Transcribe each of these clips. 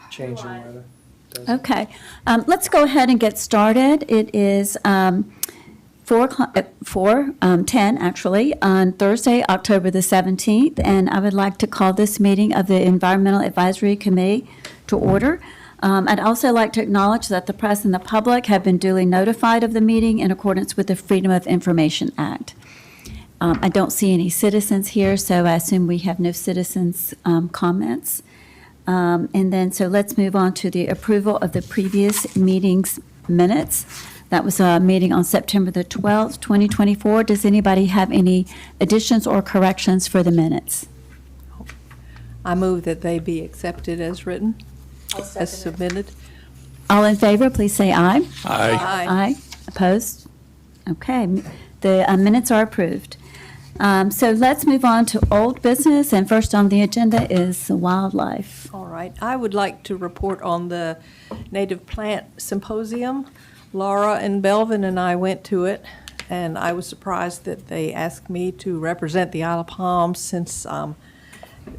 Changing weather. Okay, let's go ahead and get started. It is 4:10 actually, on Thursday, October the 17th, and I would like to call this meeting of the Environmental Advisory Committee to order. I'd also like to acknowledge that the press and the public have been duly notified of the meeting in accordance with the Freedom of Information Act. I don't see any citizens here, so I assume we have no citizens' comments. And then, so let's move on to the approval of the previous meeting's minutes. That was a meeting on September the 12th, 2024. Does anybody have any additions or corrections for the minutes? I move that they be accepted as written, as submitted. All in favor, please say aye. Aye. Aye. Opposed? Okay, the minutes are approved. So let's move on to old business, and first on the agenda is wildlife. All right. I would like to report on the Native Plant Symposium. Laura and Belvin and I went to it, and I was surprised that they asked me to represent the Isle of Palms since none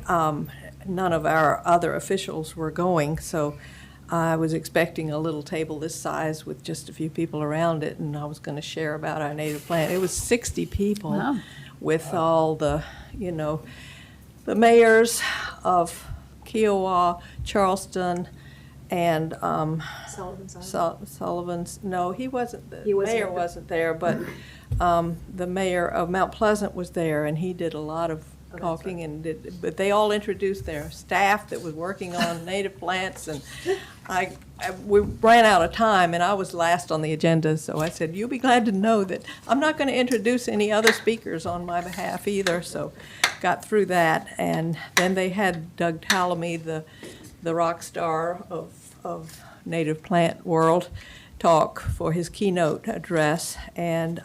of our other officials were going. So I was expecting a little table this size with just a few people around it, and I was going to share about our native plant. It was 60 people. Wow. With all the, the mayors of Kiowa, Charleston, and Sullivan's. No, he wasn't. The mayor wasn't there, but the mayor of Mount Pleasant was there, and he did a lot of talking. But they all introduced their staff that was working on native plants, and we ran out of time, and I was last on the agenda, so I said, you'll be glad to know that I'm not going to introduce any other speakers on my behalf either, so got through that. And then they had Doug Tallamy, the rock star of native plant world, talk for his keynote address. And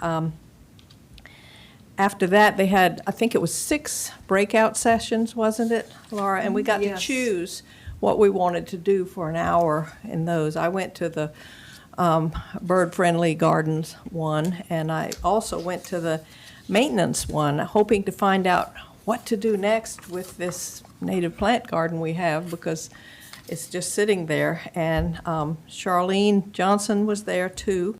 after that, they had, I think it was 6 breakout sessions, wasn't it, Laura? And we got to choose what we wanted to do for an hour in those. I went to the bird-friendly gardens one, and I also went to the maintenance one, hoping to find out what to do next with this native plant garden we have, because it's just sitting there. And Charlene Johnson was there too.